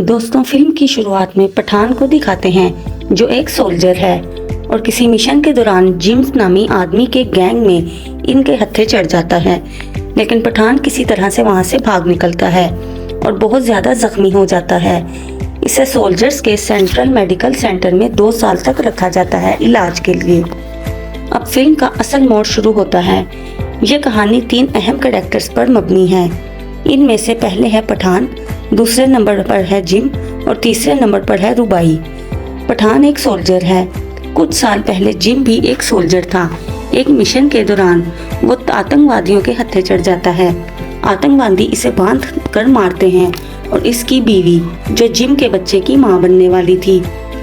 दोस्तों, फिल्म की शुरुआत में पठान को दिखाते हैं जो एक सोल्जर है और किसी मिशन के दौरान जिम्स नामी आदमी के गैंग में इनके हत्थे चढ़ जाता है। लेकिन पठान किसी तरह से वहां से भाग निकलता है और बहुत ज्यादा जख्मी हो जाता है। इसे सोल्जर्स के सेंट्रल मेडिकल सेंटर में 2 साल तक रखा जाता है इलाज के लिए। अब फिल्म का असल मोड़ शुरू होता है। यह कहानी 3 अहम कैरेक्टर्स पर मबनी है। इनमें से पहले है पठान, दूसरे नंबर पर है जिम और तीसरे नंबर पर है रुबाई। पठान एक सोल्जर है। कुछ साल पहले जिम भी एक सोल्जर था। एक मिशन के दौरान वो आतंकवादियों के हत्थे चढ़ जाता है। आतंकवादी इसे बांध कर मारते हैं और इसकी बीवी, जो जिम के बच्चे की मां बनने वाली थी,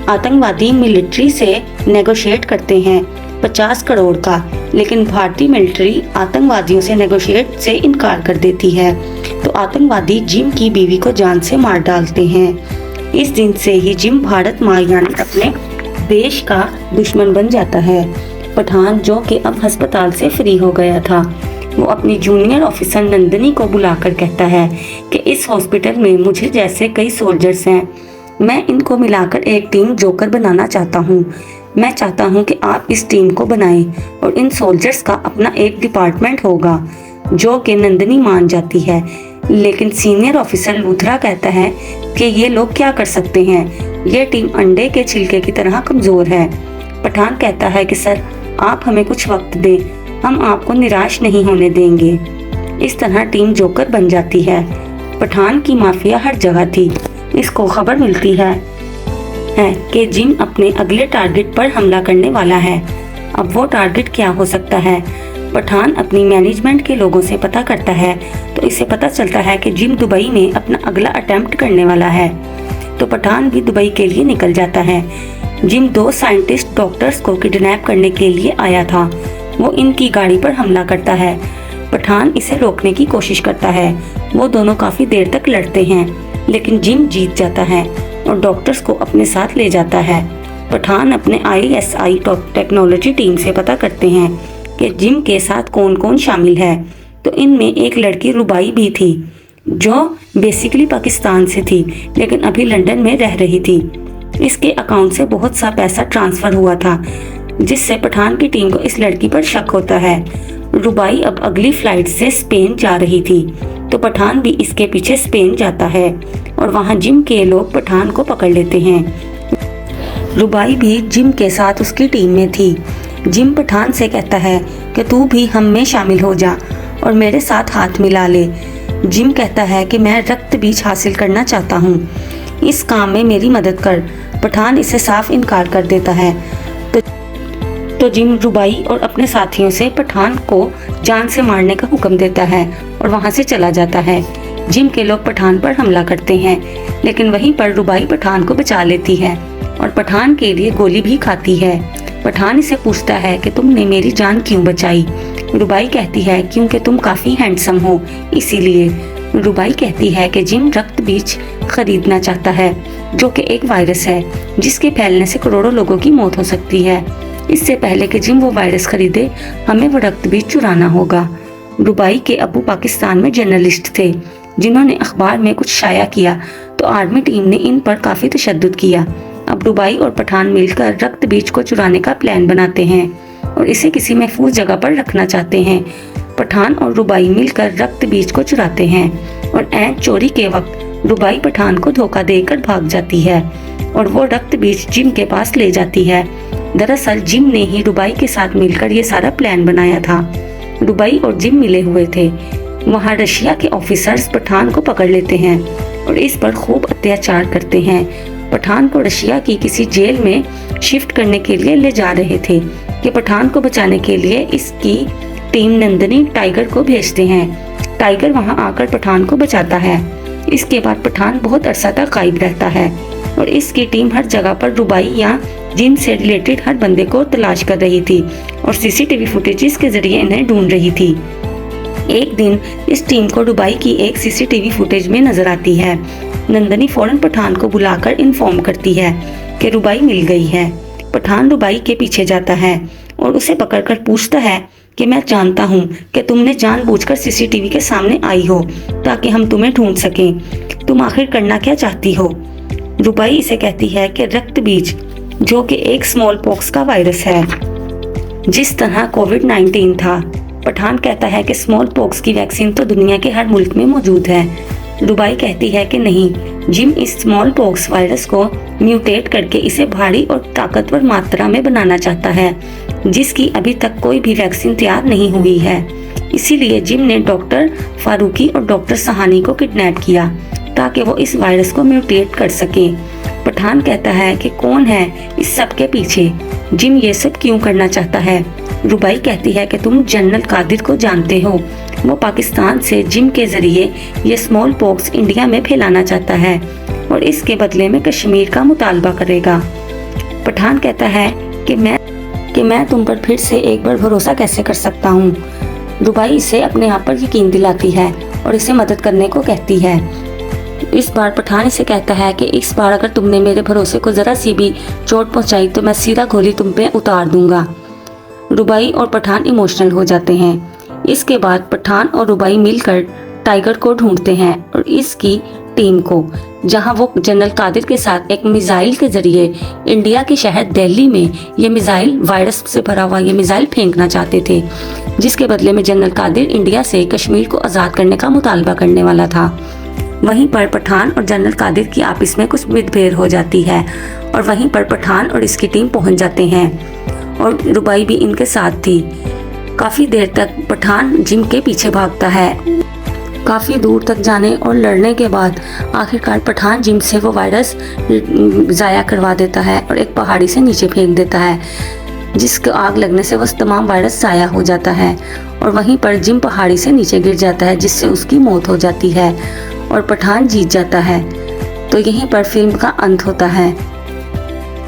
आतंकवादी मिलिट्री से नेगोशिएट करते हैं 50 करोड़ का, लेकिन भारतीय मिलिट्री आतंकवादियों से नेगोशिएट से इनकार कर देती है। तो आतंकवादी जिम की बीवी को जान से मार डालते हैं। इस दिन से ही जिम भारत मां यानी अपने देश का दुश्मन बन जाता है। पठान, जो कि अब अस्पताल से फ्री हो गया था, वो अपनी जूनियर ऑफिसर नंदनी को बुलाकर कहता है कि इस हॉस्पिटल में मुझे जैसे कई सोल्जर्स हैं, मैं इनको मिलाकर एक टीम जोकर बनाना चाहता हूँ। मैं चाहता हूँ कि आप इस टीम को बनाएं और इन सोल्जर्स का अपना एक डिपार्टमेंट होगा, जो कि नंदनी मान जाती है। लेकिन सीनियर ऑफिसर लूथरा कहता है कि ये लोग क्या कर सकते हैं, ये टीम अंडे के छिलके की तरह कमजोर है। पठान कहता है कि सर, आप हमें कुछ वक्त दें, हम आपको निराश नहीं होने देंगे। इस तरह टीम जोकर बन जाती है। पठान की माफिया हर जगह थी। इसको खबर मिलती है कि जिम अपने अगले टारगेट पर हमला करने वाला है। अब वो टारगेट क्या हो सकता है? पठान अपनी मैनेजमेंट के लोगों से पता करता है तो इसे पता चलता है कि जिम दुबई में अपना अगला अटेम्प्ट करने वाला है। तो पठान भी दुबई के लिए निकल जाता है। जिम 2 साइंटिस्ट डॉक्टर्स को किडनैप करने के लिए आया था। वो इनकी गाड़ी पर हमला करता है। पठान इसे रोकने की कोशिश करता है। वो दोनों काफी देर तक लड़ते हैं, लेकिन जिम जीत जाता है और डॉक्टर्स को अपने साथ ले जाता है। पठान अपने ISI टेक्नोलॉजी टीम से पता करते हैं कि जिम के साथ कौन कौन शामिल है। तो इनमें एक लड़की रुबाई भी थी, जो बेसिकली पाकिस्तान से थी लेकिन अभी लंदन में रह रही थी। इसके अकाउंट से बहुत सा पैसा ट्रांसफर हुआ था, जिससे पठान की टीम को इस लड़की पर शक होता है। रुबाई अब अगली फ्लाइट से स्पेन जा रही थी, तो पठान भी इसके पीछे स्पेन जाता है और वहां जिम के लोग पठान को पकड़ लेते हैं। रुबाई भी जिम के साथ उसकी टीम में थी। जिम पठान से कहता है कि तू भी हम में शामिल हो जा और मेरे साथ हाथ मिला ले। जिम कहता है कि मैं रक्त बीज हासिल करना चाहता हूँ, इस काम में मेरी मदद कर। पठान इसे साफ इनकार कर देता है। तो जिम रुबाई और अपने साथियों से पठान को जान से मारने का हुक्म देता है और वहां से चला जाता है। जिम के लोग पठान पर हमला करते हैं, लेकिन वहीं पर रुबाई पठान को बचा लेती है और पठान के लिए गोली भी खाती है। पठान इसे पूछता है कि तुमने मेरी जान क्यों बचाई? रुबाई कहती है क्योंकि तुम काफी हैंडसम हो, इसीलिए। रुबाई कहती है कि जिम रक्त बीज खरीदना चाहता है, जो कि एक वायरस है जिसके फैलने से करोड़ों लोगों की मौत हो सकती है। इससे पहले कि जिम वो वायरस खरीदे, हमें वो रक्त बीज चुराना होगा। रुबाई के अब्बू पाकिस्तान में जर्नलिस्ट थे, जिन्होंने अखबार में कुछ शाया किया, तो आर्मी टीम ने इन पर काफी तशद्दुद किया। अब रुबाई और पठान मिलकर रक्त बीज को चुराने का प्लान बनाते हैं और इसे किसी महफूज जगह पर रखना चाहते हैं। पठान और रुबाई मिलकर रक्त बीज को चुराते हैं और ऐन चोरी के वक्त रुबाई पठान को धोखा देकर भाग जाती है और वो रक्त बीज जिम के पास ले जाती है। दरअसल जिम ने ही रुबाई के साथ मिलकर ये सारा प्लान बनाया था। रुबाई और जिम मिले हुए थे। वहाँ रशिया के ऑफिसर्स पठान को पकड़ लेते हैं और इस पर खूब अत्याचार करते हैं। पठान को रशिया की किसी जेल में शिफ्ट करने के लिए ले जा रहे थे कि पठान को बचाने के लिए इसकी टीम नंदनी टाइगर को भेजते हैं। टाइगर वहां आकर पठान को बचाता है। इसके बाद पठान बहुत अरसा तक गायब रहता है और इसकी टीम हर जगह पर रुबाई या जिम से रिलेटेड हर बंदे को तलाश कर रही थी और CCTV फुटेजेस के जरिए इन्हें ढूंढ रही थी। एक दिन इस टीम को रुबाई की एक CCTV फुटेज में नजर आती है। नंदनी फौरन पठान को बुलाकर इन्फॉर्म करती है कि रुबाई मिल गई है। पठान रुबाई के पीछे जाता है और उसे पकड़कर पूछता है कि मैं जानता हूँ कि तुमने जानबूझकर CCTV के सामने आई हो ताकि हम तुम्हें ढूंढ सकें। तुम आखिर करना क्या चाहती हो? रुबाई इसे कहती है कि रक्त बीज, जो कि एक स्मॉल पॉक्स का वायरस है, जिस तरह कोविड-19 था। पठान कहता है कि स्मॉल पॉक्स की वैक्सीन तो दुनिया के हर मुल्क में मौजूद है। रुबाई कहती है कि नहीं, जिम इस स्मॉल पॉक्स वायरस को म्यूटेट करके इसे भारी और ताकतवर मात्रा में बनाना चाहता है, जिसकी अभी तक कोई भी वैक्सीन तैयार नहीं हुई है। इसीलिए जिम ने डॉक्टर फारूकी और डॉक्टर सहानी को किडनैप किया ताकि वो इस वायरस को म्यूटेट कर सके। पठान कहता है कि कौन है इस सब के पीछे, जिम ये सब क्यों करना चाहता है? रुबाई कहती है कि तुम जनरल कादिर को जानते हो, वो पाकिस्तान से जिम के जरिए ये स्मॉल पॉक्स इंडिया में फैलाना चाहता है और इसके बदले में कश्मीर का मुतालबा करेगा। पठान कहता है कि मैं तुम पर फिर से एक बार भरोसा कैसे कर सकता हूँ। रुबाई इसे अपने आप पर यकीन दिलाती है और इसे मदद करने को कहती है। इस बार पठान इसे कहता है कि इस बार अगर तुमने मेरे भरोसे को जरा सी भी चोट पहुंचाई तो मैं सीधा गोली तुम पे उतार दूंगा। रुबाई और पठान इमोशनल हो जाते हैं। इसके बाद पठान और रुबाई मिलकर टाइगर को ढूंढते हैं और इसकी टीम को, जहां वो जनरल कादिर के साथ एक मिसाइल के जरिए इंडिया के शहर दिल्ली में ये मिसाइल, वायरस से भरा हुआ ये मिसाइल फेंकना चाहते थे, जिसके बदले में जनरल कादिर इंडिया से कश्मीर को आज़ाद करने का मुतालबा करने वाला था। वहीं पर पठान और जनरल कादिर की आपस में कुछ मुठभेड़ हो जाती है और वहीं पर पठान और इसकी टीम पहुंच जाते हैं और रुबाई भी इनके साथ थी। काफ़ी देर तक पठान जिम के पीछे भागता है। काफ़ी दूर तक जाने और लड़ने के बाद आखिरकार पठान जिम से वो वायरस ज़ाया करवा देता है और एक पहाड़ी से नीचे फेंक देता है, जिसको आग लगने से वो तमाम वायरस ज़ाया हो जाता है और वहीं पर जिम पहाड़ी से नीचे गिर जाता है, जिससे उसकी मौत हो जाती है और पठान जीत जाता है। तो यहीं पर फिल्म का अंत होता है।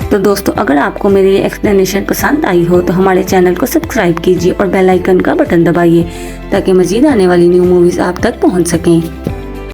तो दोस्तों, अगर आपको मेरी ये एक्सप्लेनेशन पसंद आई हो तो हमारे चैनल को सब्सक्राइब कीजिए और बेल आइकन का बटन दबाइए ताकि मज़ीद आने वाली न्यू मूवीज़ आप तक पहुंच सकें।